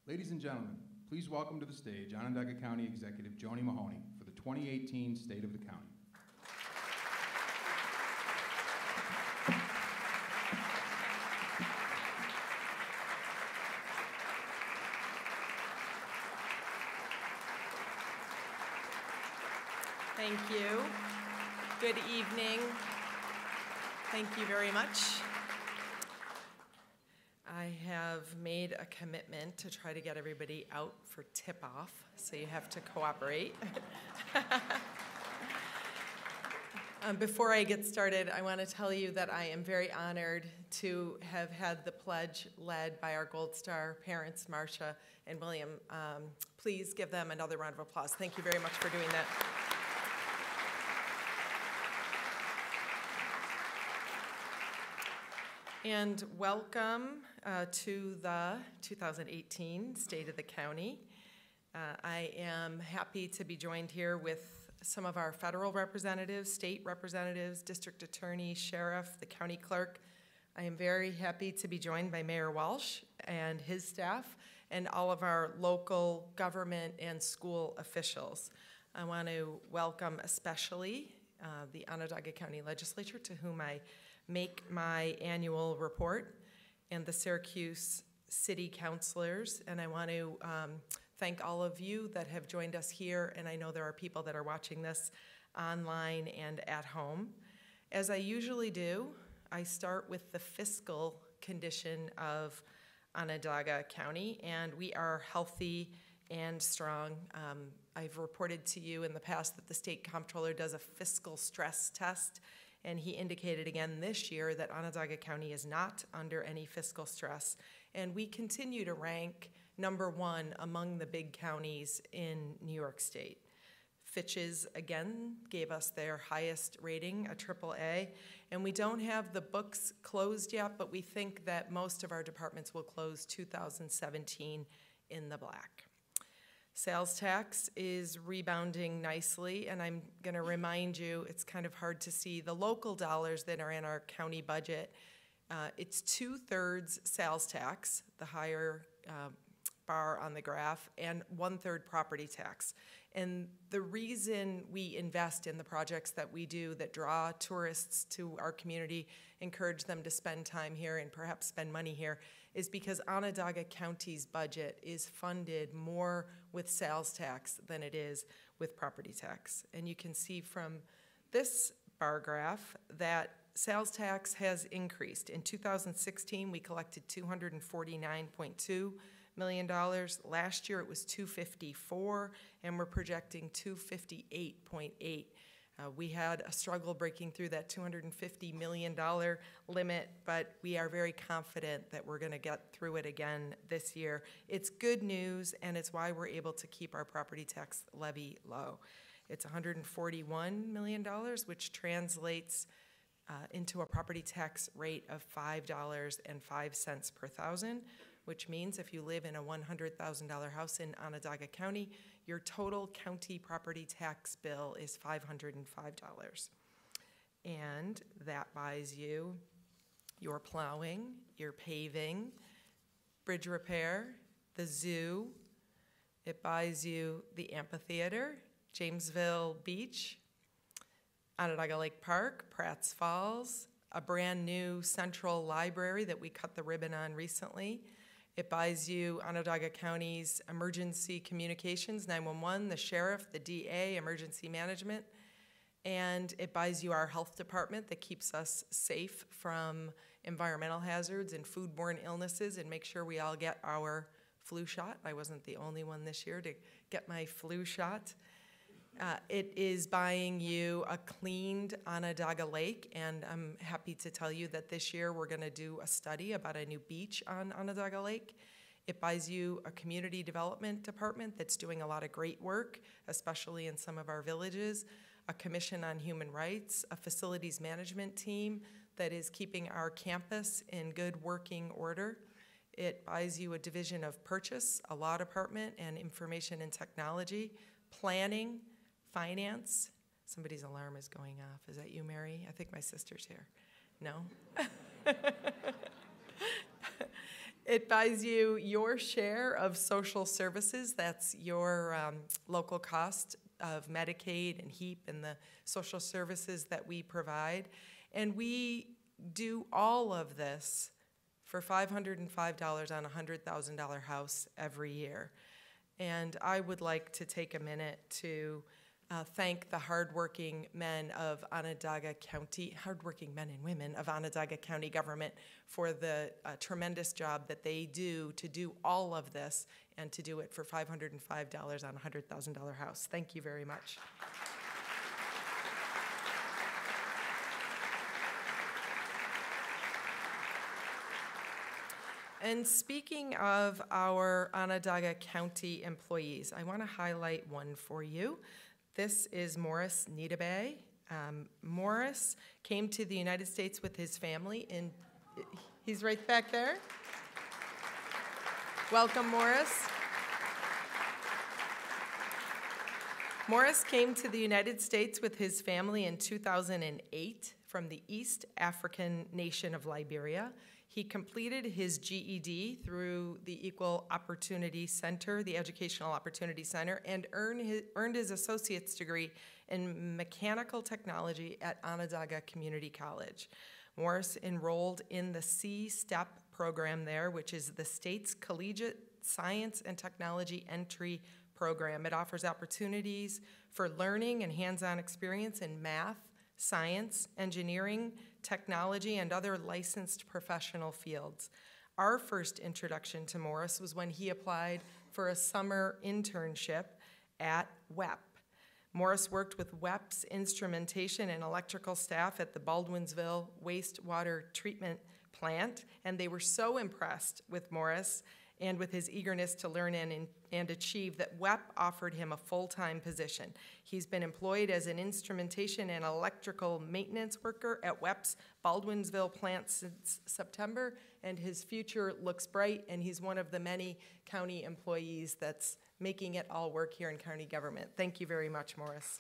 Ladies and gentlemen, please welcome to the stage Onondaga County Executive Joni Mahoney for the 2018 State of the County. Thank you. Good evening. Thank you very much. I have made a commitment to try to get everybody out for tip-off, so you have to cooperate. Before I get started, I want to tell you that I am very honored to have had the pledge led by our Gold Star parents, Marcia and William. Please give them another round of applause. Thank you very much for doing that. And welcome to the 2018 State of the County. I am happy to be joined here with some of our federal representatives, state representatives, district attorney, sheriff, the county clerk. I am very happy to be joined by Mayor Walsh and his staff and all of our local government and school officials. I want to welcome especially the Onondaga County Legislature, to whom I make my annual report, and the Syracuse City Councilors. And I want to thank all of you that have joined us here, and I know there are people that are watching this online and at home. As I usually do, I start with the fiscal condition of Onondaga County, and we are healthy and strong. I've reported to you in the past that the state comptroller does a fiscal stress test, and he indicated again this year that Onondaga County is not under any fiscal stress. And we continue to rank #1 among the big counties in New York State. Fitch's again gave us their highest rating, a AAA. And we don't have the books closed yet, but we think that most of our departments will close 2017 in the black. Sales tax is rebounding nicely, and I'm going to remind you, it's kind of hard to see the local dollars that are in our county budget. It's 2/3 sales tax, the higher bar on the graph, and 1/3 property tax. And the reason we invest in the projects that we do that draw tourists to our community, encourage them to spend time here and perhaps spend money here, is because Onondaga County's budget is funded more with sales tax than it is with property tax. And you can see from this bar graph that sales tax has increased. In 2016, we collected $249.2 million. Last year it was $254, and we're projecting $258.8. We had a struggle breaking through that $250 million limit, but we are very confident that we're going to get through it again this year. It's good news, and it's why we're able to keep our property tax levy low. It's $141 million, which translates into a property tax rate of $5.05 per thousand, which means if you live in a $100,000 house in Onondaga County, your total county property tax bill is $505. And that buys you your plowing, your paving, bridge repair, the zoo. It buys you the amphitheater, Jamesville Beach, Onondaga Lake Park, Pratt's Falls, a brand new central library that we cut the ribbon on recently. It buys you Onondaga County's emergency communications, 911, the sheriff, the DA, emergency management, and it buys you our health department that keeps us safe from environmental hazards and foodborne illnesses and make sure we all get our flu shot. I wasn't the only one this year to get my flu shot. It is buying you a cleaned Onondaga Lake, and I'm happy to tell you that this year we're going to do a study about a new beach on Onondaga Lake. It buys you a community development department that's doing a lot of great work, especially in some of our villages, a commission on human rights, a facilities management team that is keeping our campus in good working order. It buys you a division of purchase, a law department, and information and technology, planning, finance. Somebody's alarm is going off. Is that you, Mary? I think my sister's here. No? It buys you your share of social services. That's your local cost of Medicaid and HEAP and the social services that we provide. And we do all of this for $505 on a $100,000 house every year. And I would like to take a minute to thank the hardworking men of Onondaga County, hardworking men and women of Onondaga County government for the tremendous job that they do to do all of this and to do it for $505 on a $100,000 house. Thank you very much. And speaking of our Onondaga County employees, I want to highlight one for you. This is Morris Nidabe. Morris came to the United States with his family, and he's right back there. Welcome, Morris. Morris came to the United States with his family in 2008 from the East African nation of Liberia. He completed his GED through the Equal Opportunity Center, the Educational Opportunity Center, and earned his associate's degree in mechanical technology at Onondaga Community College. Morris enrolled in the C-STEP program there, which is the state's collegiate science and technology entry program. It offers opportunities for learning and hands-on experience in math, science, engineering, technology, and other licensed professional fields. Our first introduction to Morris was when he applied for a summer internship at WEP. Morris worked with WEP's instrumentation and electrical staff at the Baldwinsville wastewater treatment plant, and they were so impressed with Morris and with his eagerness to learn and achieve that WEP offered him a full-time position. He's been employed as an instrumentation and electrical maintenance worker at WEP's Baldwinsville plant since September, and his future looks bright, and he's one of the many county employees that's making it all work here in county government. Thank you very much, Morris.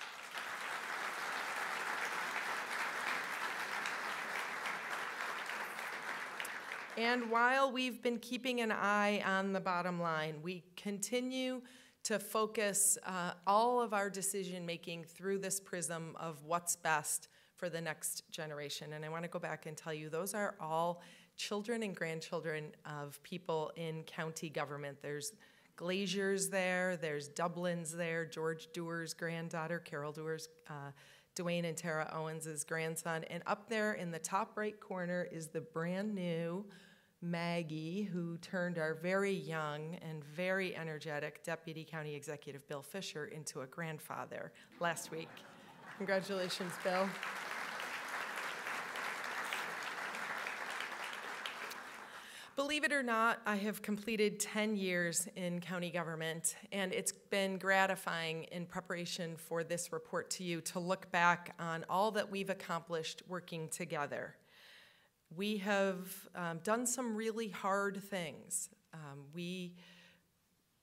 And while we've been keeping an eye on the bottom line, we continue to focus all of our decision-making through this prism of what's best for the next generation. And I want to go back and tell you, those are all children and grandchildren of people in county government. There's Glazier's there, there's Dublin's there, George Dewar's granddaughter, Carol Dewar's, Dwayne and Tara Owens' grandson. And up there in the top right corner is the brand new Maggie, who turned our very young and very energetic Deputy County Executive Bill Fisher into a grandfather last week. Congratulations, Bill. Believe it or not, I have completed 10 years in county government, and it's been gratifying in preparation for this report to you to look back on all that we've accomplished working together. We have done some really hard things. We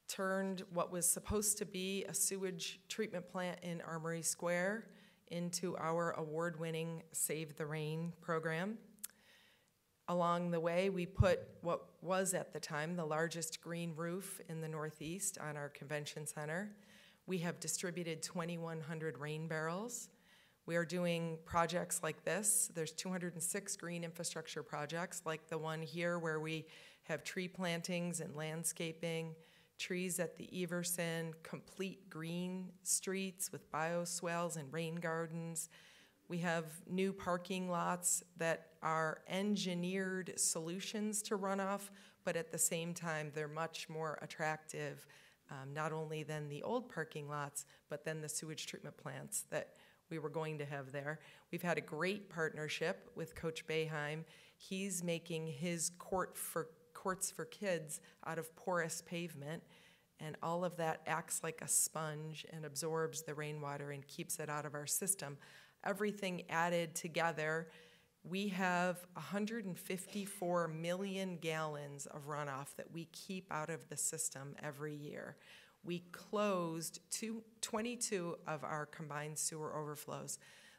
turned what was supposed to be a sewage treatment plant in Armory Square into our award-winning Save the Rain program. Along the way, we put what was at the time the largest green roof in the Northeast on our convention center. We have distributed 2,100 rain barrels. We are doing projects like this. There's 206 green infrastructure projects like the one here where we have tree plantings and landscaping, trees at the Everson, complete green streets with bioswales and rain gardens. We have new parking lots that are engineered solutions to runoff, but at the same time, they're much more attractive, not only than the old parking lots, but then the sewage treatment plants that we were going to have there. We've had a great partnership with Coach Boeheim. He's making his courts for kids out of porous pavement, and all of that acts like a sponge and absorbs the rainwater and keeps it out of our system. Everything added together, we have 154 million gallons of runoff that we keep out of the system every year. We closed 22 of our combined sewer overflows.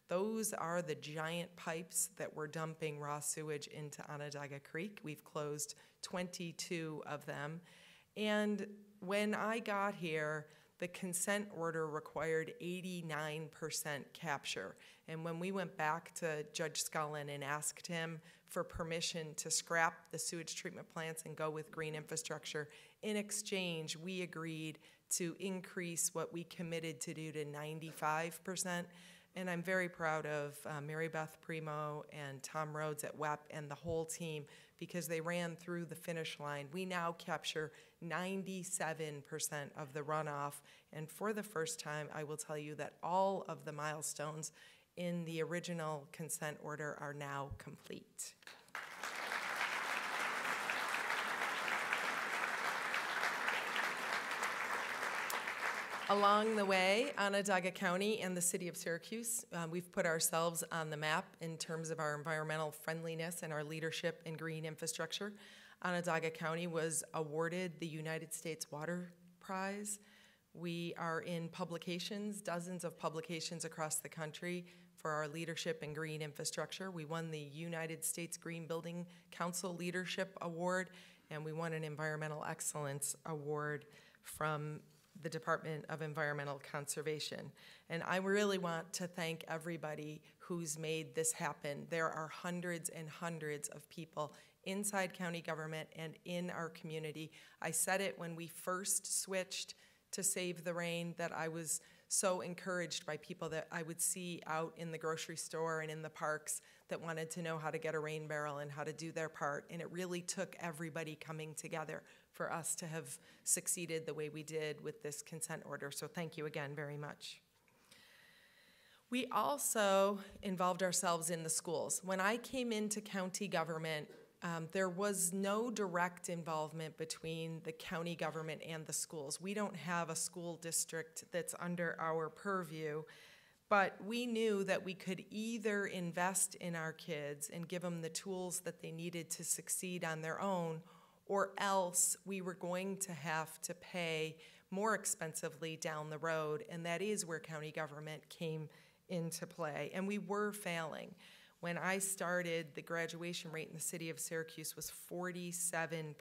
Those are the giant pipes that were dumping raw sewage into Onondaga Creek. We've closed 22 of them. And when I got here, the consent order required 89% capture. And when we went back to Judge Scullin and asked him for permission to scrap the sewage treatment plants and go with green infrastructure, in exchange, we agreed to increase what we committed to do to 95%. And I'm very proud of Mary Beth Primo and Tom Rhodes at WEP and the whole team, because they ran through the finish line. We now capture 97% of the runoff, and for the first time, I will tell you that all of the milestones in the original consent order are now complete. Along the way, Onondaga County and the city of Syracuse, we've put ourselves on the map in terms of our environmental friendliness and our leadership in green infrastructure. Onondaga County was awarded the United States Water Prize. We are in publications, dozens of publications across the country for our leadership in green infrastructure. We won the United States Green Building Council Leadership Award, and we won an Environmental Excellence Award from the Department of Environmental Conservation. And I really want to thank everybody who's made this happen. There are hundreds and hundreds of people inside county government and in our community. I said it when we first switched to Save the Rain, that I was so encouraged by people that I would see out in the grocery store and in the parks that wanted to know how to get a rain barrel and how to do their part. And it really took everybody coming together for us to have succeeded the way we did with this consent order. So thank you again very much. We also involved ourselves in the schools. When I came into county government, there was no direct involvement between the county government and the schools. We don't have a school district that's under our purview, but we knew that we could either invest in our kids and give them the tools that they needed to succeed on their own, or else we were going to have to pay more expensively down the road, and that is where county government came into play, and we were failing. When I started, the graduation rate in the city of Syracuse was 47%.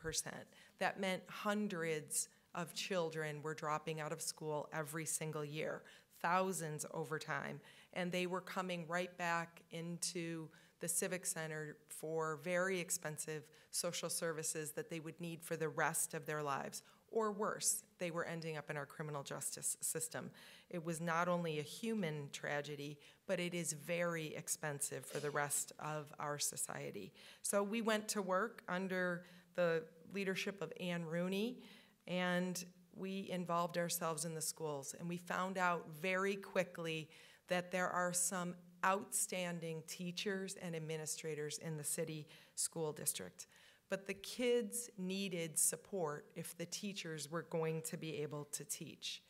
That meant hundreds of children were dropping out of school every single year, thousands over time, and they were coming right back into the Civic Center for very expensive social services that they would need for the rest of their lives. Or worse, they were ending up in our criminal justice system. It was not only a human tragedy, but it is very expensive for the rest of our society. So we went to work under the leadership of Ann Rooney, and we involved ourselves in the schools. And we found out very quickly that there are some outstanding teachers and administrators in the city school district. But the kids needed support if the teachers were going to be able to teach.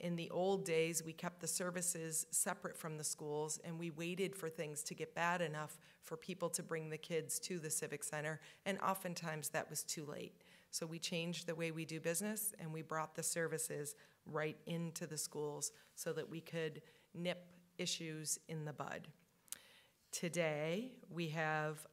In the old days, we kept the services separate from the schools, and we waited for things to get bad enough for people to bring the kids to the Civic Center, and oftentimes that was too late. So we changed the way we do business, and we brought the services right into the schools so that we could nip issues in the bud. Today, we have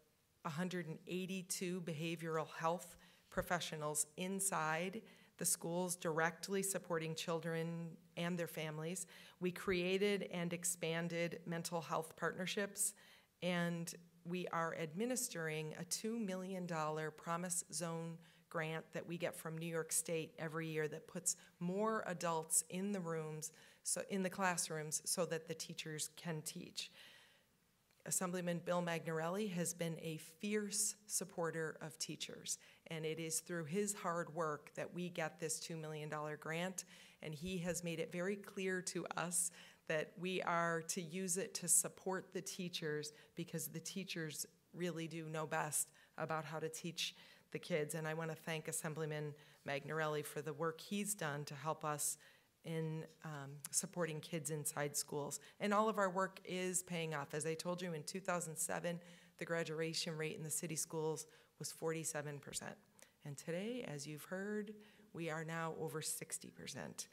182 behavioral health professionals inside the schools directly supporting children and their families. We created and expanded mental health partnerships, and we are administering a $2 million Promise Zone grant that we get from New York State every year that puts more adults in the rooms, so in the classrooms, so that the teachers can teach. Assemblyman Bill Magnarelli has been a fierce supporter of teachers, and it is through his hard work that we get this $2 million grant, and he has made it very clear to us that we are to use it to support the teachers, because the teachers really do know best about how to teach the kids. And I want to thank Assemblyman Magnarelli for the work he's done to help us in supporting kids inside schools. And all of our work is paying off. As I told you, in 2007, the graduation rate in the city schools was 47%. And today, as you've heard, we are now over 60%.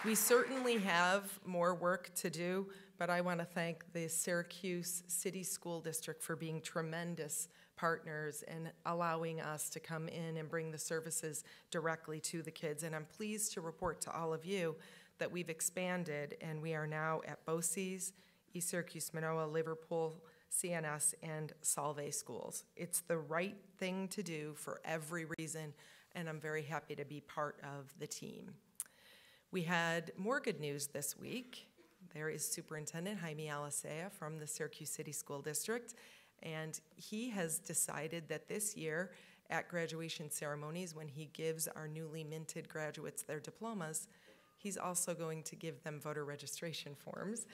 We certainly have more work to do, but I want to thank the Syracuse City School District for being tremendous partners and allowing us to come in and bring the services directly to the kids. And I'm pleased to report to all of you that we've expanded, and we are now at BOCES, East Syracuse, Manoa, Liverpool, CNS, and Solvay schools. It's the right thing to do for every reason, and I'm very happy to be part of the team. We had more good news this week. There is Superintendent Jaime Alicea from the Syracuse City School District, and he has decided that this year at graduation ceremonies, when he gives our newly minted graduates their diplomas, he's also going to give them voter registration forms.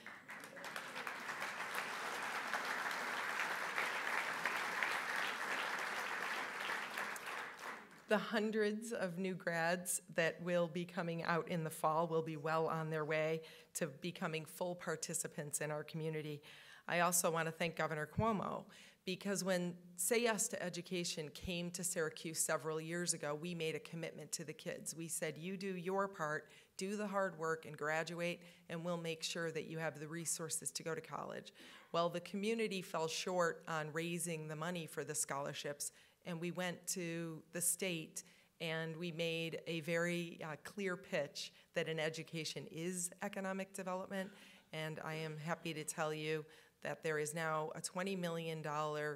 The hundreds of new grads that will be coming out in the fall will be well on their way to becoming full participants in our community. I also want to thank Governor Cuomo, because when Say Yes to Education came to Syracuse several years ago, we made a commitment to the kids. We said, you do your part, do the hard work and graduate, and we'll make sure that you have the resources to go to college. Well, the community fell short on raising the money for the scholarships, and we went to the state and we made a very clear pitch that an education is economic development, and I am happy to tell you that there is now a $20 million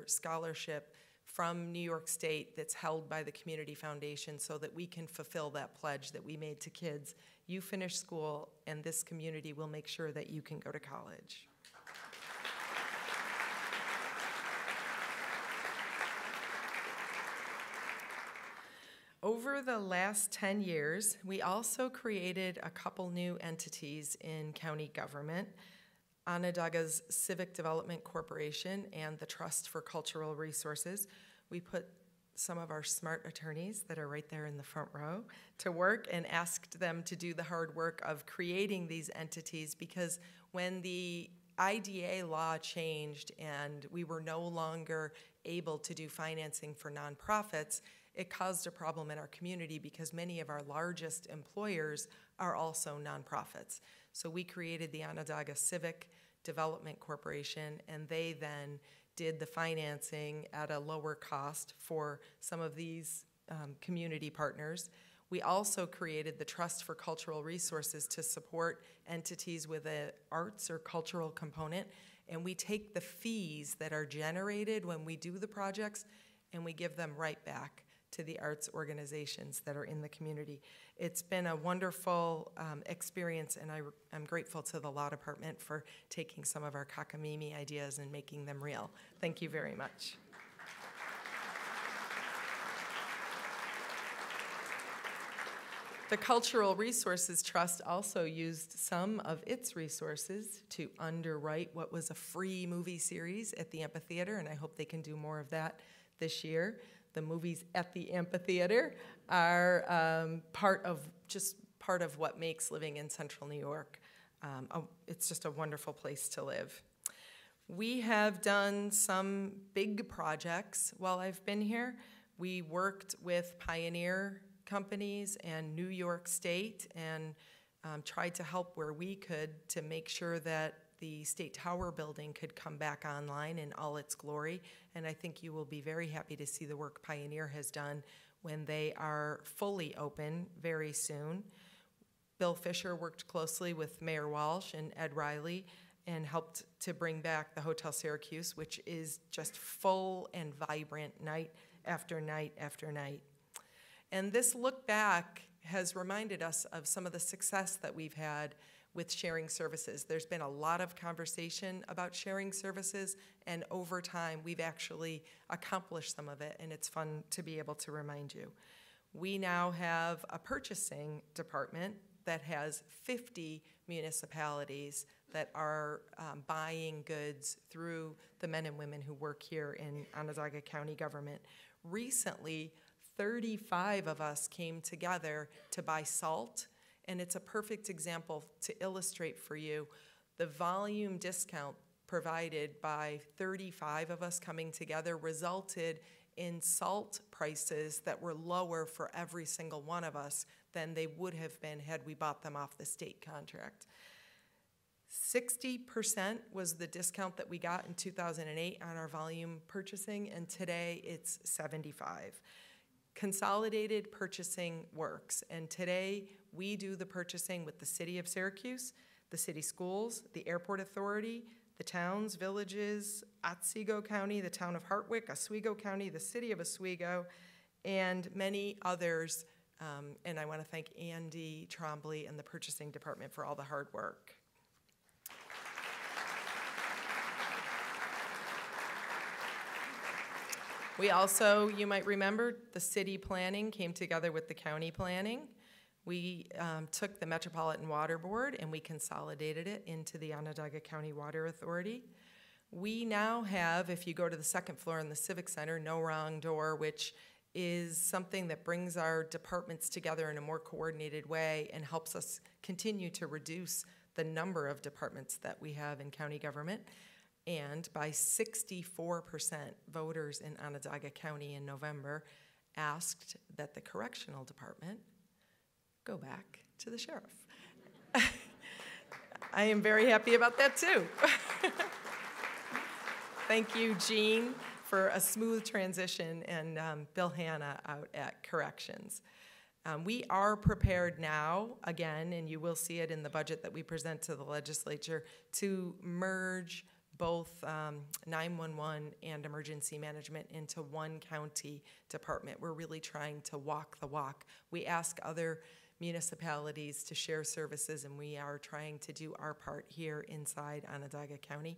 scholarship from New York State that's held by the Community Foundation so that we can fulfill that pledge that we made to kids. You finish school, and this community will make sure that you can go to college. Over the last 10 years, we also created a couple new entities in county government. Onondaga's Civic Development Corporation and the Trust for Cultural Resources. We put some of our smart attorneys that are right there in the front row to work and asked them to do the hard work of creating these entities, because when the IDA law changed and we were no longer able to do financing for nonprofits, it caused a problem in our community because many of our largest employers are also nonprofits. So we created the Onondaga Civic Development Corporation, and they then did the financing at a lower cost for some of these community partners. We also created the Trust for Cultural Resources to support entities with an arts or cultural component, and we take the fees that are generated when we do the projects and we give them right back to the arts organizations that are in the community. It's been a wonderful experience, and I'm grateful to the law department for taking some of our cockamamie ideas and making them real. Thank you very much. The Cultural Resources Trust also used some of its resources to underwrite what was a free movie series at the amphitheater, and I hope they can do more of that this year. The movies at the amphitheater are part of what makes living in Central New York. It's just a wonderful place to live. We have done some big projects while I've been here. We worked with pioneer companies and New York State and tried to help where we could to make sure that the State Tower building could come back online in all its glory, and I think you will be very happy to see the work Pioneer has done when they are fully open very soon. Bill Fisher worked closely with Mayor Walsh and Ed Riley and helped to bring back the Hotel Syracuse, which is just full and vibrant night after night after night. And this look back has reminded us of some of the success that we've had with sharing services. There's been a lot of conversation about sharing services, and over time, we've actually accomplished some of it, and it's fun to be able to remind you. We now have a purchasing department that has 50 municipalities that are buying goods through the men and women who work here in Onondaga County government. Recently, 35 of us came together to buy salt, and it's a perfect example to illustrate for you the volume discount provided by 35 of us coming together resulted in salt prices that were lower for every single one of us than they would have been had we bought them off the state contract. 60% was the discount that we got in 2008 on our volume purchasing, and today it's 75. Consolidated purchasing works, and today we do the purchasing with the City of Syracuse, the city schools, the airport authority, the towns, villages, Otsego County, the town of Hartwick, Oswego County, the city of Oswego, and many others. And I want to thank Andy Trombley and the purchasing department for all the hard work. We also, you might remember, the city planning came together with the county planning. We took the Metropolitan Water Board and we consolidated it into the Onondaga County Water Authority. We now have, if you go to the second floor in the Civic Center, No Wrong Door, which is something that brings our departments together in a more coordinated way and helps us continue to reduce the number of departments that we have in county government. And by 64%, voters in Onondaga County in November asked that the correctional department go back to the sheriff. I am very happy about that too. Thank you, Jean, for a smooth transition, and Bill Hanna out at Corrections. We are prepared now, again, and you will see it in the budget that we present to the legislature, to merge both 911 and emergency management into one county department. We're really trying to walk the walk. We ask other municipalities to share services, and we are trying to do our part here inside Onondaga County.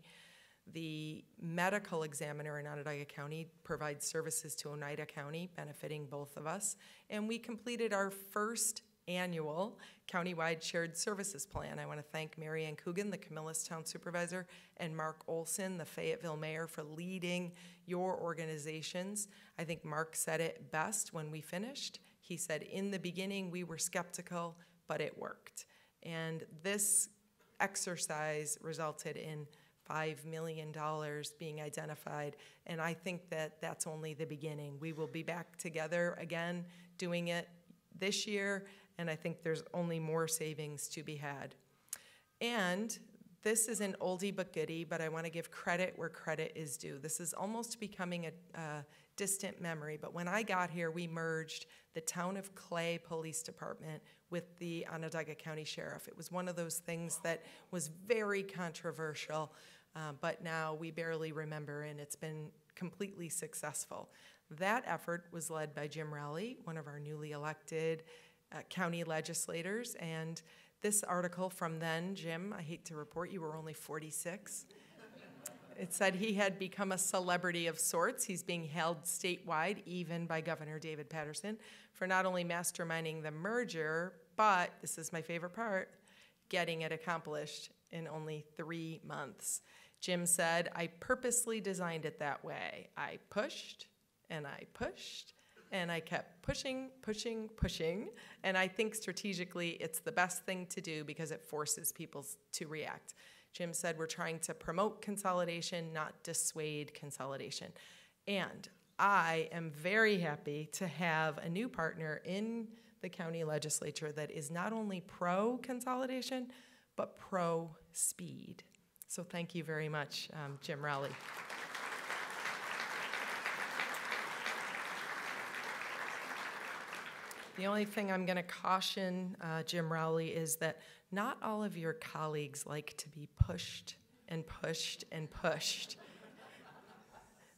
The medical examiner in Onondaga County provides services to Oneida County, benefiting both of us. And we completed our first annual countywide shared services plan. I want to thank Mary Ann Coogan, the Camillus Town Supervisor, and Mark Olson, the Fayetteville Mayor, for leading your organizations. I think Mark said it best when we finished. He said, in the beginning, we were skeptical, but it worked. And this exercise resulted in $5 million being identified, and I think that that's only the beginning. We will be back together again doing it this year, and I think there's only more savings to be had. And this is an oldie but goodie, but I want to give credit where credit is due. This is almost becoming a distant memory, but when I got here, we merged the Town of Clay Police Department with the Onondaga County Sheriff. It was one of those things that was very controversial, but now we barely remember, and it's been completely successful. That effort was led by Jim Rowley, one of our newly elected county legislators, and this article from then, Jim, I hate to report you were only 46. It said he had become a celebrity of sorts. He's being held statewide, even by Governor David Patterson, for not only masterminding the merger, but, this is my favorite part, getting it accomplished in only 3 months. Jim said, I purposely designed it that way. I pushed, and I pushed, and I kept pushing, pushing, pushing, and I think strategically it's the best thing to do because it forces people to react. Jim said we're trying to promote consolidation, not dissuade consolidation. And I am very happy to have a new partner in the county legislature that is not only pro-consolidation, but pro-speed. So thank you very much, Jim Rowley. The only thing I'm going to caution Jim Rowley is that not all of your colleagues like to be pushed and pushed and pushed.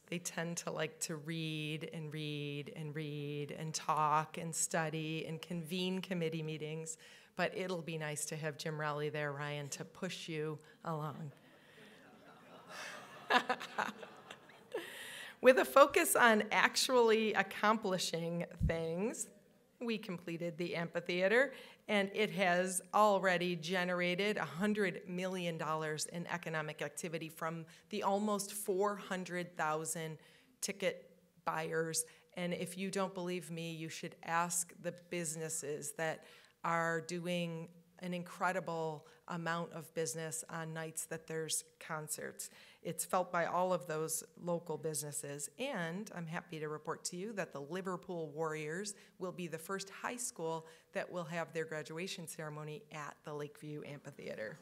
They tend to like to read and read and read and talk and study and convene committee meetings, but it'll be nice to have Jim Rowley there, Ryan, to push you along. With a focus on actually accomplishing things, we completed the amphitheater, and it has already generated $100 million in economic activity from the almost 400,000 ticket buyers. And if you don't believe me, you should ask the businesses that are doing an incredible amount of business on nights that there's concerts. It's felt by all of those local businesses, and I'm happy to report to you that the Liverpool Warriors will be the first high school that will have their graduation ceremony at the Lakeview Amphitheater.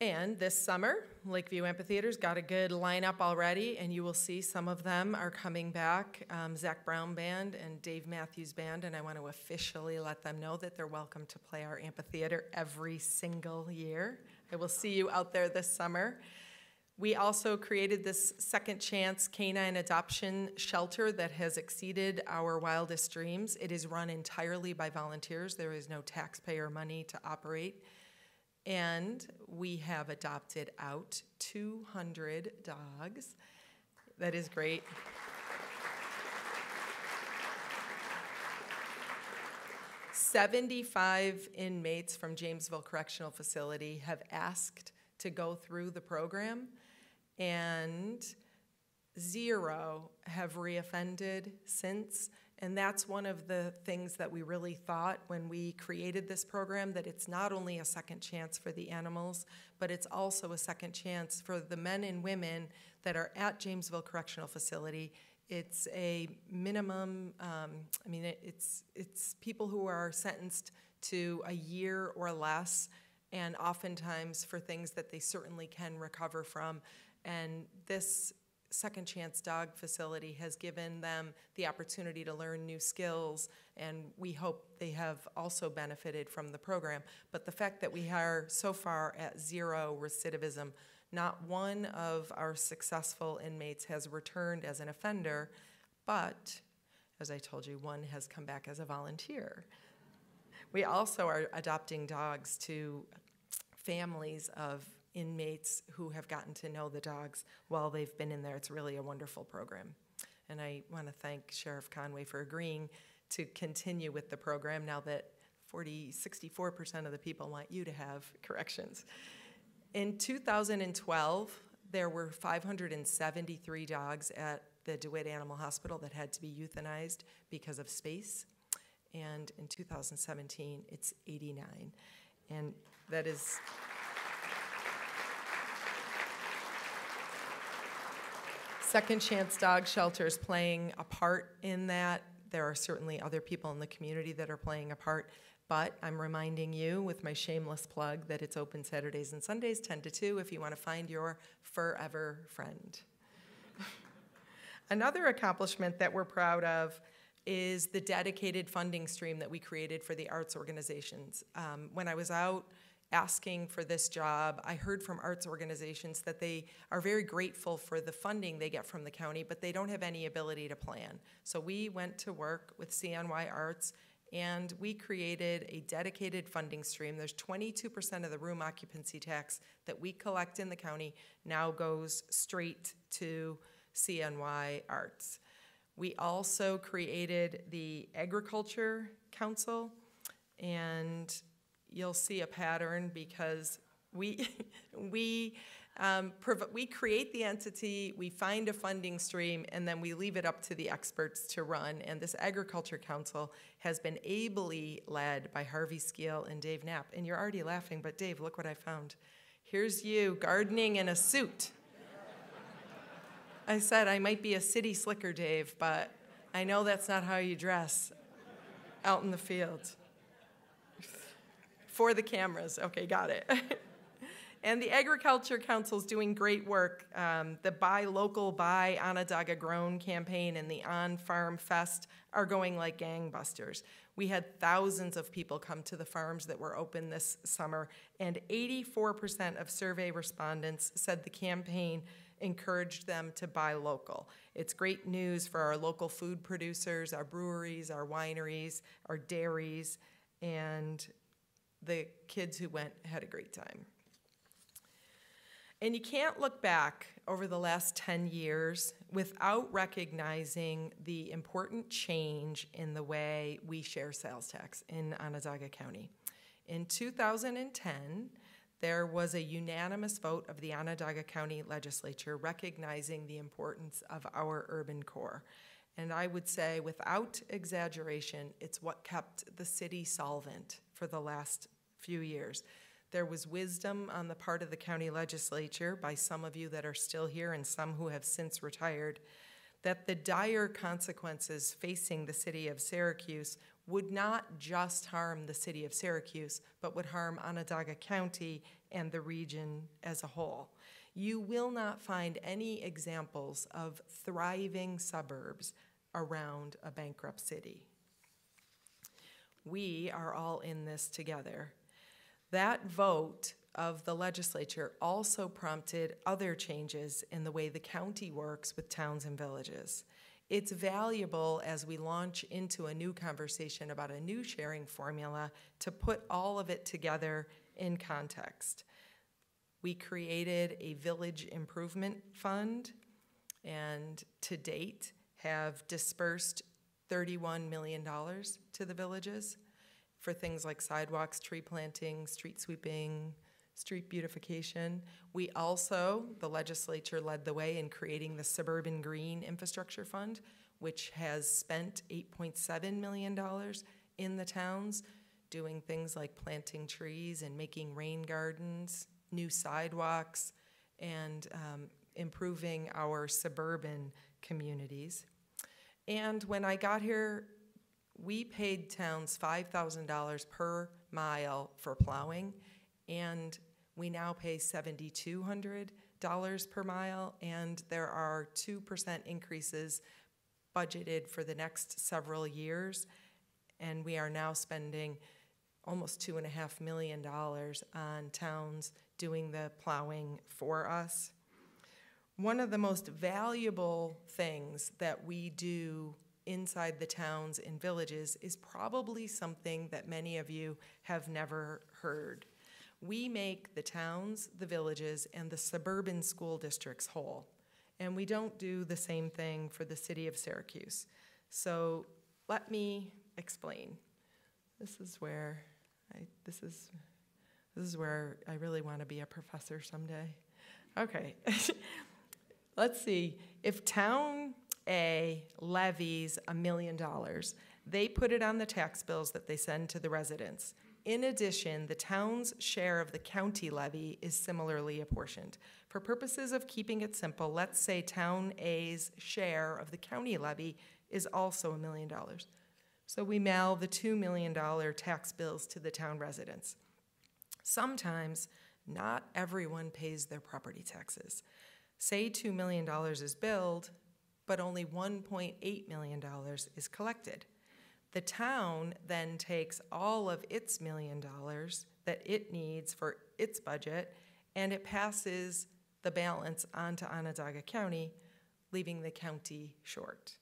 And this summer, Lakeview Amphitheater's got a good lineup already, and you will see some of them are coming back, Zach Brown Band and Dave Matthews Band, and I want to officially let them know that they're welcome to play our amphitheater every single year. I will see you out there this summer. We also created this Second Chance Canine Adoption Shelter that has exceeded our wildest dreams. It is run entirely by volunteers. There is no taxpayer money to operate. And we have adopted out 200 dogs. That is great. "75 inmates from Jamesville Correctional Facility have asked to go through the program, and 0 have reoffended since. And that's one of the things that we really thought when we created this program, that it's not only a second chance for the animals, but it's also a second chance for the men and women that are at Jamesville Correctional Facility. It's a minimum, it's people who are sentenced to a year or less, and oftentimes for things that they certainly can recover from. And this Second Chance Dog Facility has given them the opportunity to learn new skills, and we hope they have also benefited from the program. But the fact that we are so far at 0 recidivism, not one of our successful inmates has returned as an offender, but, as I told you, 1 has come back as a volunteer. We also are adopting dogs to families of inmates who have gotten to know the dogs while they've been in there. It's really a wonderful program. And I want to thank Sheriff Conway for agreeing to continue with the program now that 64% of the people want you to have corrections. In 2012, there were 573 dogs at the DeWitt Animal Hospital that had to be euthanized because of space. And in 2017, it's 89. And that is... Second Chance Dog Shelter is playing a part in that. There are certainly other people in the community that are playing a part, but I'm reminding you with my shameless plug that it's open Saturdays and Sundays, 10 to 2, if you want to find your forever friend. Another accomplishment that we're proud of is the dedicated funding stream that we created for the arts organizations. When I was out asking for this job, I heard from arts organizations that they are very grateful for the funding they get from the county, but they don't have any ability to plan. So we went to work with CNY Arts, and we created a dedicated funding stream. There's 22% of the room occupancy tax that we collect in the county now goes straight to CNY Arts. We also created the Agriculture Council, and you'll see a pattern because we create the entity, we find a funding stream, and then we leave it up to the experts to run. And this Agriculture Council has been ably led by Harvey Skeel and Dave Knapp. And you're already laughing, but Dave, look what I found. Here's you gardening in a suit. I said I might be a city slicker, Dave, but I know that's not how you dress out in the field. For the cameras. Okay, got it. And the Agriculture Council's doing great work. The Buy Local, Buy Onondaga Grown campaign and the On Farm Fest are going like gangbusters. We had thousands of people come to the farms that were open this summer, and 84% of survey respondents said the campaign encouraged them to buy local. It's great news for our local food producers, our breweries, our wineries, our dairies, and the kids who went had a great time. And you can't look back over the last 10 years without recognizing the important change in the way we share sales tax in Onondaga County. In 2010, there was a unanimous vote of the Onondaga County Legislature recognizing the importance of our urban core. And I would say, without exaggeration, it's what kept the city solvent for the last few years. There was wisdom on the part of the county legislature by some of you that are still here and some who have since retired, that the dire consequences facing the city of Syracuse would not just harm the city of Syracuse, but would harm Onondaga County and the region as a whole. You will not find any examples of thriving suburbs around a bankrupt city. We are all in this together. That vote of the legislature also prompted other changes in the way the county works with towns and villages. It's valuable as we launch into a new conversation about a new sharing formula to put all of it together in context. We created a village improvement fund and to date have dispersed $31 million to the villages for things like sidewalks, tree planting, street sweeping, street beautification. We also, the legislature led the way in creating the Suburban Green Infrastructure Fund, which has spent $8.7 million in the towns, doing things like planting trees and making rain gardens, new sidewalks, and improving our suburban communities. And when I got here, we paid towns $5,000 per mile for plowing, and we now pay $7,200 per mile, and there are 2% increases budgeted for the next several years, and we are now spending almost $2.5 million on towns doing the plowing for us. One of the most valuable things that we do inside the towns and villages is probably something that many of you have never heard. We make the towns, the villages, and the suburban school districts whole. And we don't do the same thing for the city of Syracuse. So let me explain. This is where I really want to be a professor someday. Okay. Let's see. If town A levies $1 million, they put it on the tax bills that they send to the residents. In addition, the town's share of the county levy is similarly apportioned. For purposes of keeping it simple, let's say town A's share of the county levy is also $1 million. So we mail the $2 million tax bills to the town residents. Sometimes not everyone pays their property taxes. Say $2 million is billed, but only $1.8 million is collected. The town then takes all of its $1 million that it needs for its budget, and it passes the balance onto Onondaga County, leaving the county short.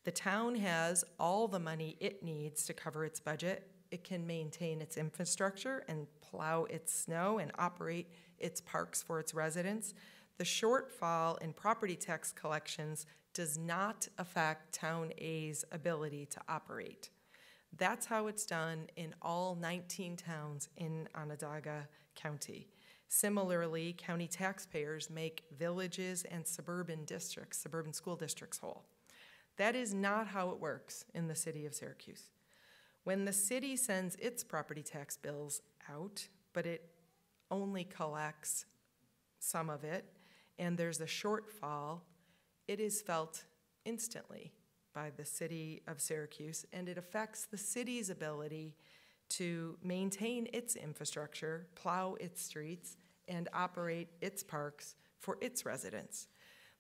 The town has all the money it needs to cover its budget. It can maintain its infrastructure and plow its snow and operate its parks for its residents. The shortfall in property tax collections does not affect Town A's ability to operate. That's how it's done in all 19 towns in Onondaga County. Similarly, county taxpayers make villages and suburban districts, suburban school districts whole. That is not how it works in the city of Syracuse. When the city sends its property tax bills out, but it only collects some of it, and there's a shortfall, it is felt instantly by the city of Syracuse, and it affects the city's ability to maintain its infrastructure, plow its streets, and operate its parks for its residents.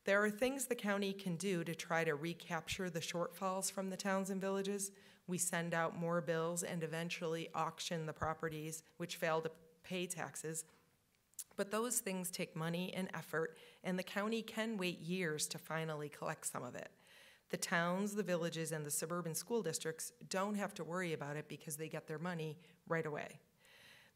There are things the county can do to try to recapture the shortfalls from the towns and villages. We send out more bills and eventually auction the properties which fail to pay taxes. But those things take money and effort, and the county can wait years to finally collect some of it. The towns, the villages, and the suburban school districts don't have to worry about it because they get their money right away.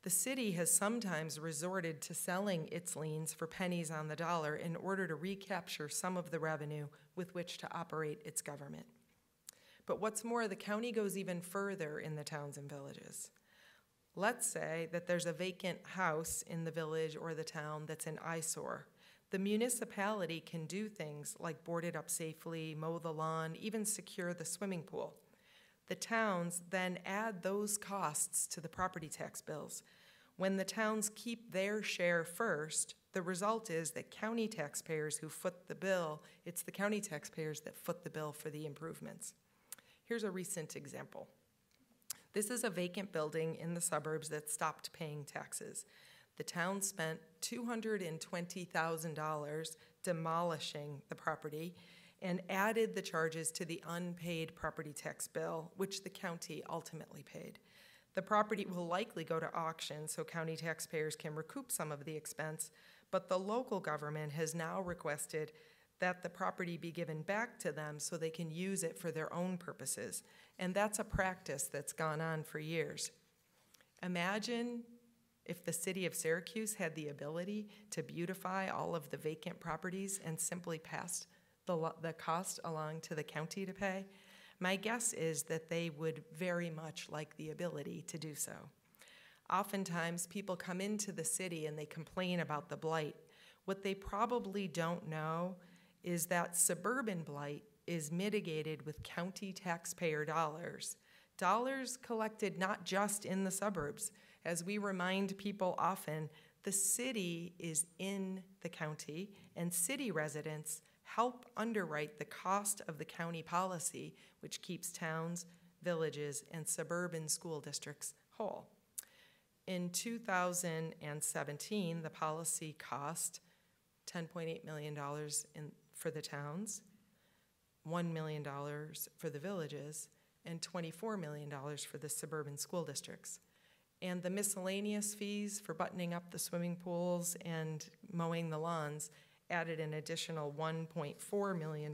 The city has sometimes resorted to selling its liens for pennies on the dollar in order to recapture some of the revenue with which to operate its government. But what's more, the county goes even further in the towns and villages. Let's say that there's a vacant house in the village or the town that's an eyesore. The municipality can do things like board it up safely, mow the lawn, even secure the swimming pool. The towns then add those costs to the property tax bills. When the towns keep their share first, the result is that county taxpayers who foot the bill, it's the county taxpayers that foot the bill for the improvements. Here's a recent example. This is a vacant building in the suburbs that stopped paying taxes. The town spent $220,000 demolishing the property and added the charges to the unpaid property tax bill, which the county ultimately paid. The property will likely go to auction so county taxpayers can recoup some of the expense, but the local government has now requested that the property be given back to them so they can use it for their own purposes. And that's a practice that's gone on for years. Imagine if the city of Syracuse had the ability to beautify all of the vacant properties and simply passed the cost along to the county to pay. My guess is that they would very much like the ability to do so. Oftentimes, people come into the city and they complain about the blight. What they probably don't know is that suburban blight is mitigated with county taxpayer dollars. Dollars collected not just in the suburbs. As we remind people often, the city is in the county, and city residents help underwrite the cost of the county policy, which keeps towns, villages, and suburban school districts whole. In 2017, the policy cost $10.8 million for the towns, $1 million for the villages, and $24 million for the suburban school districts. And the miscellaneous fees for buttoning up the swimming pools and mowing the lawns added an additional $1.4 million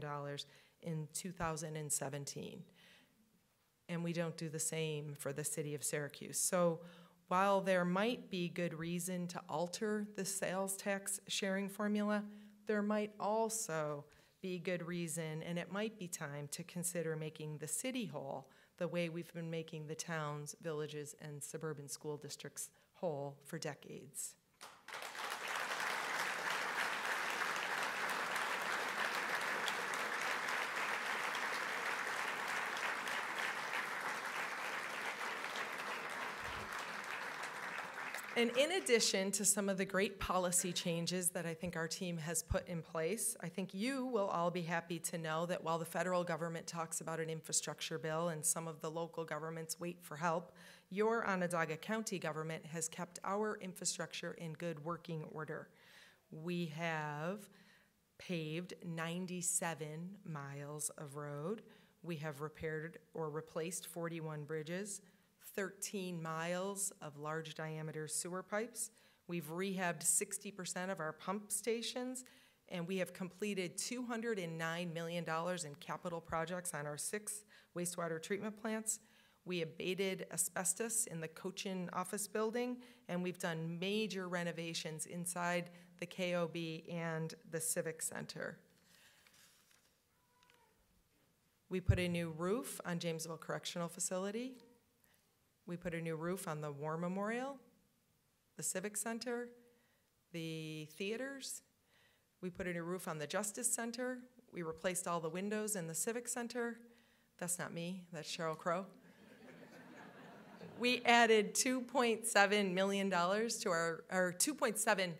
in 2017. And we don't do the same for the city of Syracuse. So while there might be good reason to alter the sales tax sharing formula, there might also be good reason, and it might be time to consider making the city whole the way we've been making the towns, villages, and suburban school districts whole for decades. And in addition to some of the great policy changes that I think our team has put in place, I think you will all be happy to know that while the federal government talks about an infrastructure bill and some of the local governments wait for help, your Onondaga County government has kept our infrastructure in good working order. We have paved 97 miles of road. We have repaired or replaced 41 bridges, 13 miles of large diameter sewer pipes. We've rehabbed 60% of our pump stations, and we have completed $209 million in capital projects on our 6 wastewater treatment plants. We abated asbestos in the Cochin office building, and we've done major renovations inside the KOB and the Civic Center. We put a new roof on Jamesville Correctional Facility. We put a new roof on the War Memorial, the Civic Center, the theaters. We put a new roof on the Justice Center. We replaced all the windows in the Civic Center. That's not me, that's Sheryl Crow. We added $2.7 million to our 2.7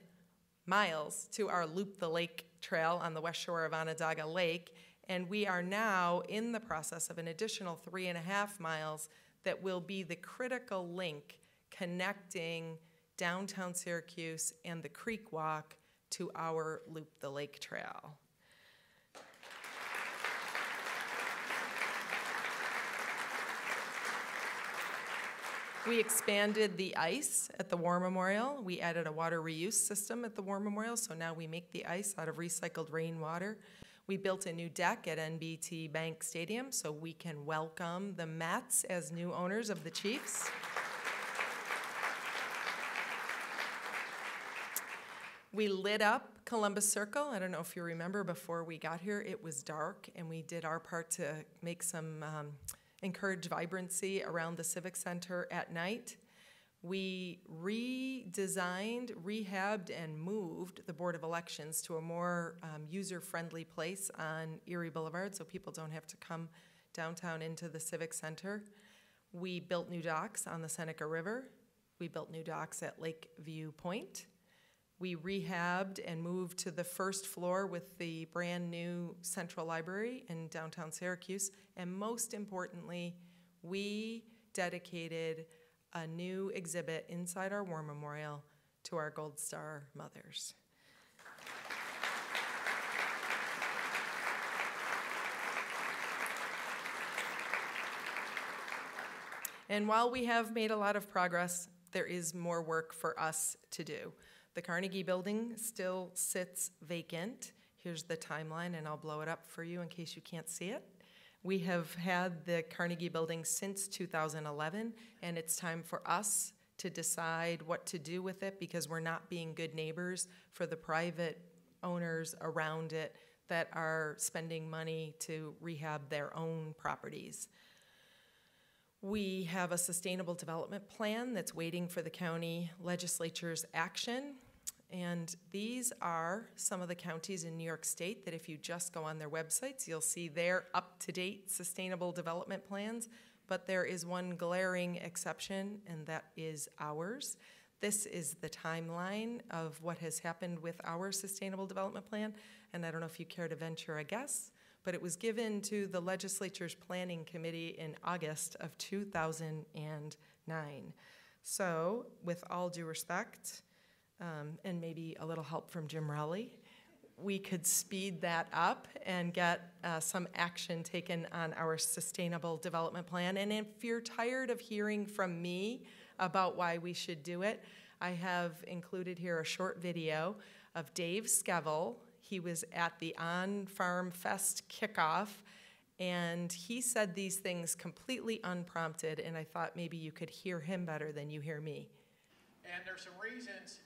miles to our Loop the Lake trail on the west shore of Onondaga Lake, and we are now in the process of an additional 3.5 miles that will be the critical link connecting downtown Syracuse and the Creek Walk to our Loop the Lake trail. We expanded the ice at the War Memorial. We added a water reuse system at the War Memorial, so now we make the ice out of recycled rainwater. We built a new deck at NBT Bank Stadium so we can welcome the Mets as new owners of the Chiefs. We lit up Columbus Circle. I don't know if you remember, before we got here, it was dark, and we did our part to make some encourage vibrancy around the Civic Center at night. We redesigned, rehabbed, and moved the Board of Elections to a more user-friendly place on Erie Boulevard so people don't have to come downtown into the Civic Center. We built new docks on the Seneca River. We built new docks at Lakeview Point. We rehabbed and moved to the first floor with the brand new Central Library in downtown Syracuse. And most importantly, we dedicated a new exhibit inside our War Memorial to our Gold Star mothers. And while we have made a lot of progress, there is more work for us to do. The Carnegie Building still sits vacant. Here's the timeline, and I'll blow it up for you in case you can't see it. We have had the Carnegie Building since 2011, and it's time for us to decide what to do with it because we're not being good neighbors for the private owners around it that are spending money to rehab their own properties. We have a sustainable development plan that's waiting for the county legislature's action. And these are some of the counties in New York State that if you just go on their websites, you'll see their up-to-date sustainable development plans. But there is one glaring exception, and that is ours. This is the timeline of what has happened with our sustainable development plan. And I don't know if you care to venture a guess, but it was given to the legislature's planning committee in August of 2009. So, with all due respect, and maybe a little help from Jim Rowley, we could speed that up and get some action taken on our sustainable development plan. And if you're tired of hearing from me about why we should do it, I have included here a short video of Dave Skevel. He was at the On Farm Fest kickoff, and he said these things completely unprompted, and I thought maybe you could hear him better than you hear me. And there's some reasons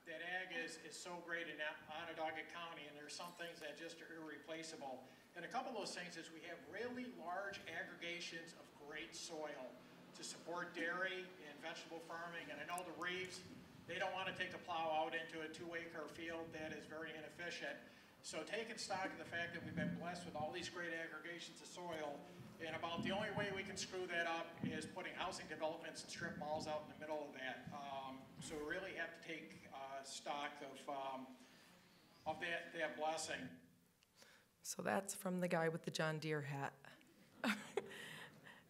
that ag is so great in Onondaga County, and there's some things that just are irreplaceable. And a couple of those things is we have really large aggregations of great soil to support dairy and vegetable farming. And I know the Reeves, they don't want to take the plow out into a 2-acre field that is very inefficient. So taking stock of the fact that we've been blessed with all these great aggregations of soil, and about the only way we can screw that up is putting housing developments and strip malls out in the middle of that. So we really have to take stock of that blessing. So that's from the guy with the John Deere hat.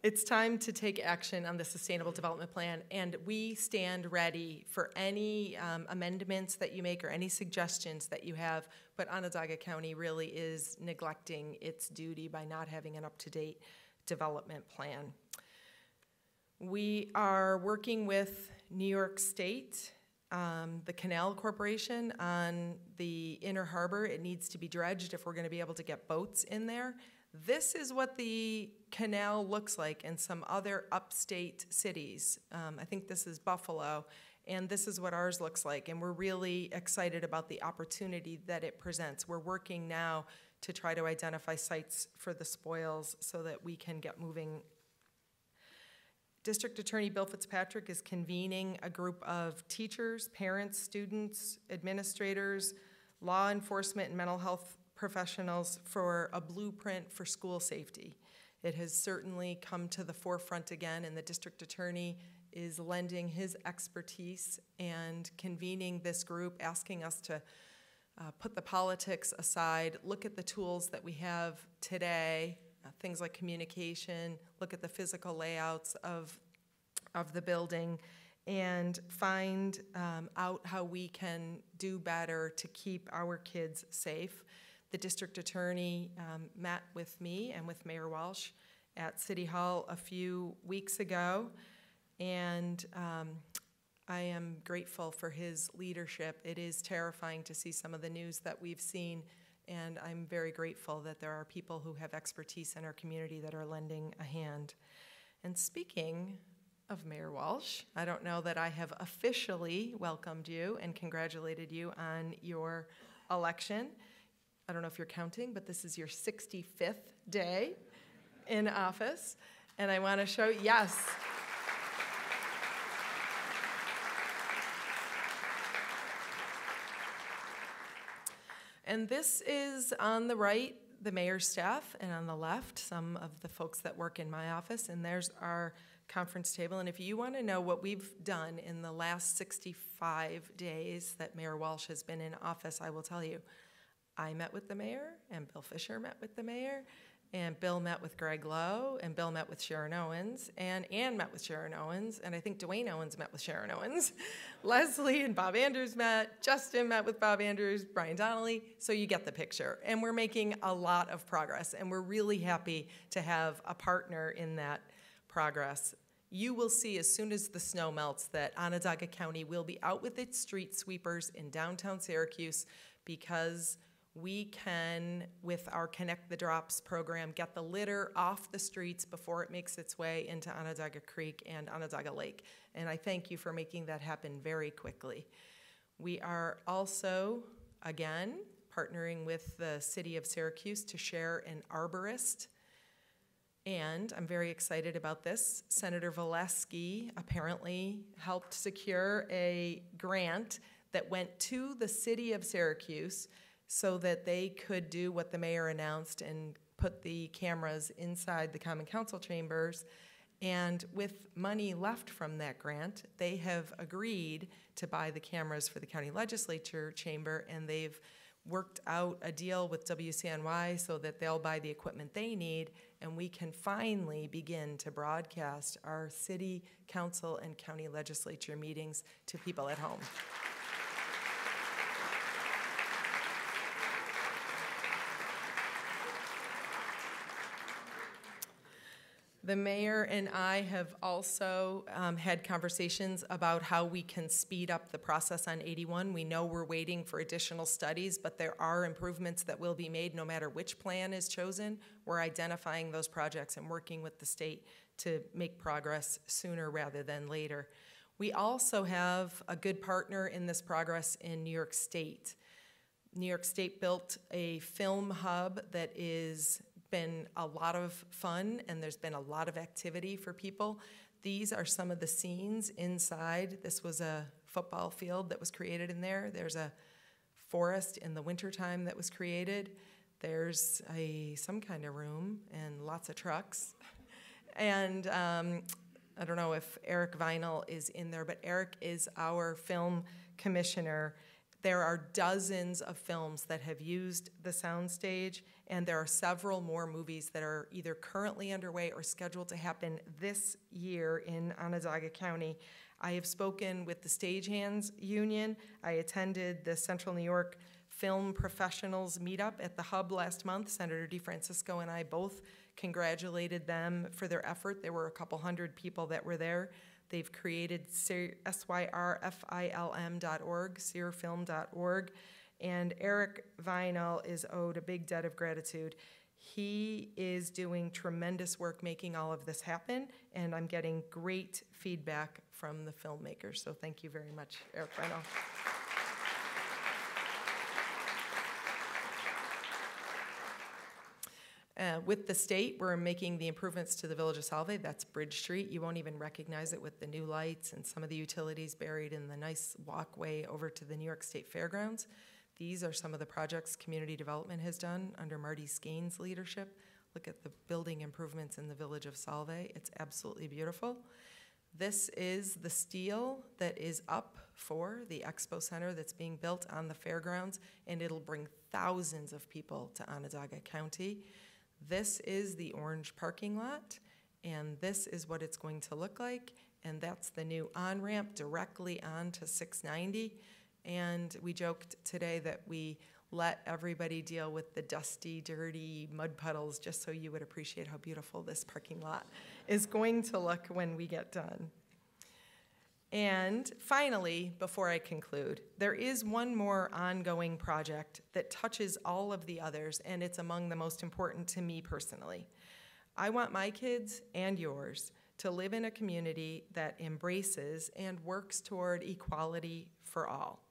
It's time to take action on the Sustainable Development Plan, and we stand ready for any amendments that you make or any suggestions that you have, but Onondaga County really is neglecting its duty by not having an up-to-date development plan. We are working with New York State, the Canal Corporation, on the Inner Harbor. It needs to be dredged if we're going to be able to get boats in there. This is what the canal looks like in some other upstate cities. I think this is Buffalo, and this is what ours looks like, and we're really excited about the opportunity that it presents. We're working now to try to identify sites for the spoils so that we can get moving. District Attorney Bill Fitzpatrick is convening a group of teachers, parents, students, administrators, law enforcement, and mental health professionals for a blueprint for school safety. It has certainly come to the forefront again, and the district attorney is lending his expertise and convening this group, asking us to put the politics aside, look at the tools that we have today, things like communication, look at the physical layouts of the building, and find out how we can do better to keep our kids safe. The district attorney met with me and with Mayor Walsh at City Hall a few weeks ago, and I am grateful for his leadership. It is terrifying to see some of the news that we've seen, and I'm very grateful that there are people who have expertise in our community that are lending a hand. And speaking of Mayor Walsh, I don't know that I have officially welcomed you and congratulated you on your election. I don't know if you're counting, but this is your 65th day in office. And I want to show, yes. And this is on the right, the mayor's staff, and on the left, some of the folks that work in my office, and there's our conference table. And if you want to know what we've done in the last 65 days that Mayor Walsh has been in office, I will tell you. I met with the mayor, and Bill Fisher met with the mayor, and Bill met with Greg Lowe, and Bill met with Sharon Owens, and Ann met with Sharon Owens, and I think Dwayne Owens met with Sharon Owens. Leslie and Bob Andrews met, Justin met with Bob Andrews, Brian Donnelly, so you get the picture. And we're making a lot of progress, and we're really happy to have a partner in that progress. You will see as soon as the snow melts that Onondaga County will be out with its street sweepers in downtown Syracuse, because we can, with our Connect the Drops program, get the litter off the streets before it makes its way into Onondaga Creek and Onondaga Lake. And I thank you for making that happen very quickly. We are also, again, partnering with the city of Syracuse to share an arborist. And I'm very excited about this. Senator Valesky apparently helped secure a grant that went to the city of Syracuse so that they could do what the mayor announced and put the cameras inside the Common Council chambers. And with money left from that grant, they have agreed to buy the cameras for the county legislature chamber, and they've worked out a deal with WCNY so that they'll buy the equipment they need, and we can finally begin to broadcast our city council and county legislature meetings to people at home. The mayor and I have also had conversations about how we can speed up the process on 81. We know we're waiting for additional studies, but there are improvements that will be made no matter which plan is chosen. We're identifying those projects and working with the state to make progress sooner rather than later. We also have a good partner in this progress in New York State. New York State built a film hub that is been a lot of fun, and there's been a lot of activity for people. These are some of the scenes inside. This was a football field that was created in there. There's a forest in the wintertime that was created. There's some kind of room and lots of trucks. And I don't know if Eric Vinyl is in there, but Eric is our film commissioner. There are dozens of films that have used the soundstage, and there are several more movies that are either currently underway or scheduled to happen this year in Onondaga County. I have spoken with the Stagehands Union. I attended the Central New York Film Professionals meetup at the Hub last month. Senator DeFrancisco and I both congratulated them for their effort. There were a couple hundred people that were there. They've created syrfilm.org, syrfilm.org, and Eric Vinyl is owed a big debt of gratitude. He is doing tremendous work making all of this happen, and I'm getting great feedback from the filmmakers, so thank you very much, Eric Vinyl. With the state, we're making the improvements to the Village of Salve. That's Bridge Street. You won't even recognize it with the new lights and some of the utilities buried in the nice walkway over to the New York State Fairgrounds. These are some of the projects community development has done under Marty Skane's leadership. Look at the building improvements in the Village of Salve. It's absolutely beautiful. This is the steel that is up for the Expo Center that's being built on the fairgrounds, and it'll bring thousands of people to Onondaga County. This is the orange parking lot, and this is what it's going to look like, and that's the new on-ramp directly onto 690. And we joked today that we let everybody deal with the dusty, dirty mud puddles just so you would appreciate how beautiful this parking lot is going to look when we get done. And finally, before I conclude, there is one more ongoing project that touches all of the others, and it's among the most important to me personally. I want my kids and yours to live in a community that embraces and works toward equality for all.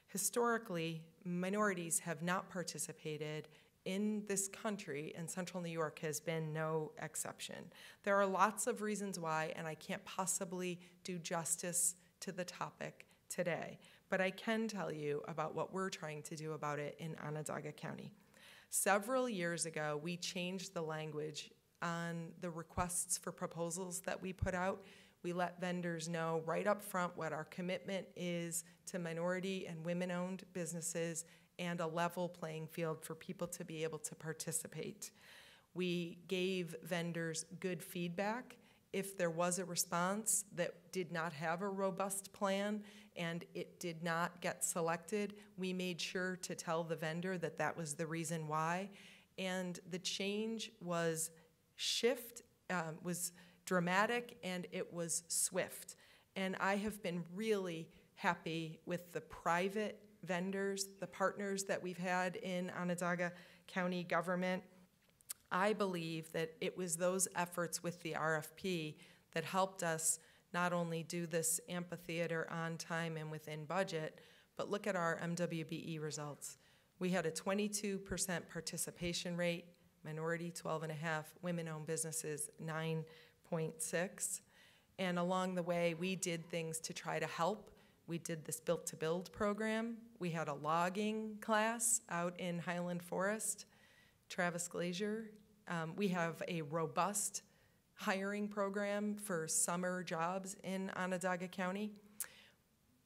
Historically, minorities have not participated in this country, and Central New York has been no exception. There are lots of reasons why, and I can't possibly do justice to the topic today, but I can tell you about what we're trying to do about it in Onondaga County. Several years ago, we changed the language on the requests for proposals that we put out. We let vendors know right up front what our commitment is to minority and women-owned businesses and a level playing field for people to be able to participate. We gave vendors good feedback. If there was a response that did not have a robust plan and it did not get selected, we made sure to tell the vendor that that was the reason why. And the change was was dramatic, and it was swift. And I have been really happy with the private vendors, the partners that we've had in Onondaga County government. I believe that it was those efforts with the RFP that helped us not only do this amphitheater on time and within budget, but look at our MWBE results. We had a 22% participation rate, minority 12.5, women-owned businesses 9.6. And along the way, we did things to try to help. We did this Built to Build program. We had a logging class out in Highland Forest, Travis Glacier. We have a robust hiring program for summer jobs in Onondaga County.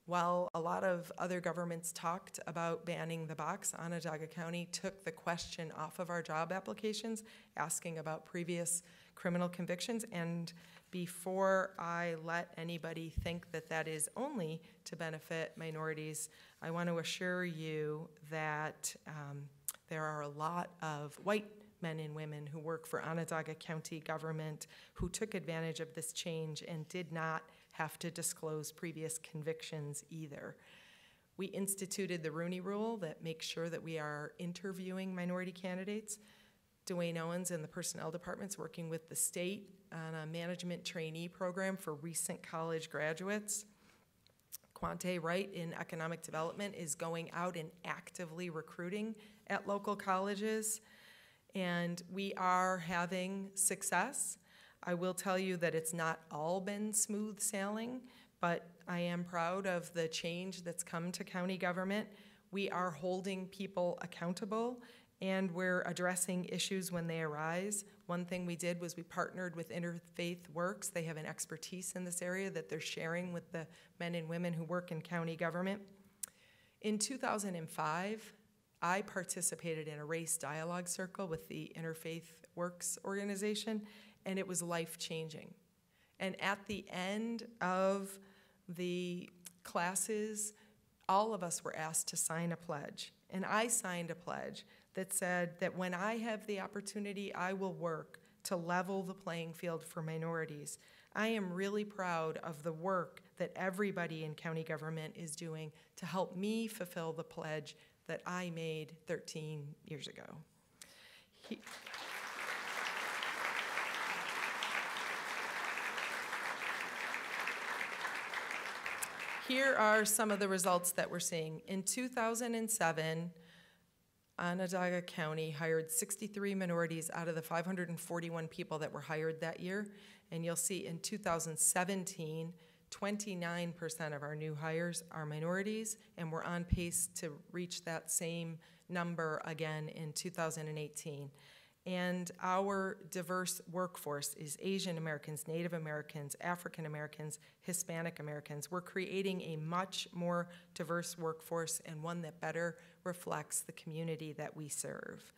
While a lot of other governments talked about banning the box, Onondaga County took the question off of our job applications, asking about previous criminal convictions. And before I let anybody think that that is only to benefit minorities, I want to assure you that there are a lot of white men and women who work for Onondaga County government who took advantage of this change and did not have to disclose previous convictions either. We instituted the Rooney Rule that makes sure that we are interviewing minority candidates. Dwayne Owens and the personnel department's working with the state on a management trainee program for recent college graduates. Quante Wright in economic development is going out and actively recruiting at local colleges, and we are having success. I will tell you that it's not all been smooth sailing, but I am proud of the change that's come to county government. We are holding people accountable, and we're addressing issues when they arise. One thing we did was we partnered with Interfaith Works. They have an expertise in this area that they're sharing with the men and women who work in county government. In 2005, I participated in a race dialogue circle with the Interfaith Works organization, and it was life-changing. And at the end of the classes, all of us were asked to sign a pledge. And I signed a pledge that said that when I have the opportunity, I will work to level the playing field for minorities. I am really proud of the work that everybody in county government is doing to help me fulfill the pledge that I made 13 years ago. Here are some of the results that we're seeing. In 2007, Onondaga County hired 63 minorities out of the 541 people that were hired that year. And you'll see in 2017, 29% of our new hires are minorities, and we're on pace to reach that same number again in 2018. And our diverse workforce is Asian Americans, Native Americans, African Americans, Hispanic Americans. We're creating a much more diverse workforce and one that better reflects the community that we serve.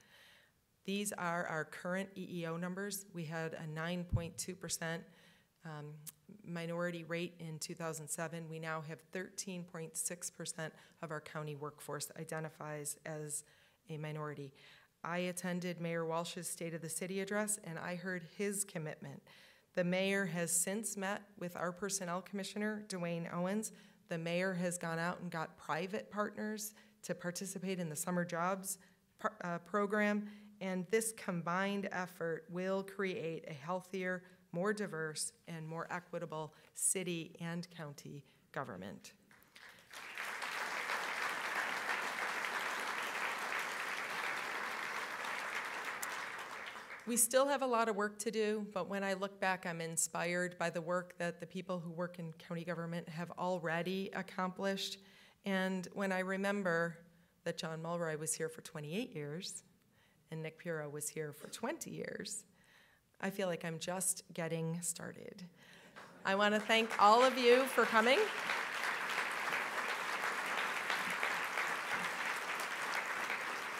These are our current EEO numbers. We had a 9.2% minority rate in 2007. We now have 13.6% of our county workforce identifies as a minority. I attended Mayor Walsh's State of the City address, and I heard his commitment. The mayor has since met with our personnel commissioner, Dwayne Owens. The mayor has gone out and got private partners to participate in the summer jobs program, and this combined effort will create a healthier, more diverse, and more equitable city and county government. We still have a lot of work to do, but when I look back, I'm inspired by the work that the people who work in county government have already accomplished. And when I remember that John Mulroy was here for 28 years and Nick Puro was here for 20 years, I feel like I'm just getting started. I want to thank all of you for coming.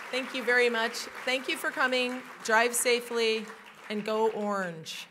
Thank you very much. Thank you for coming. Drive safely and go Orange.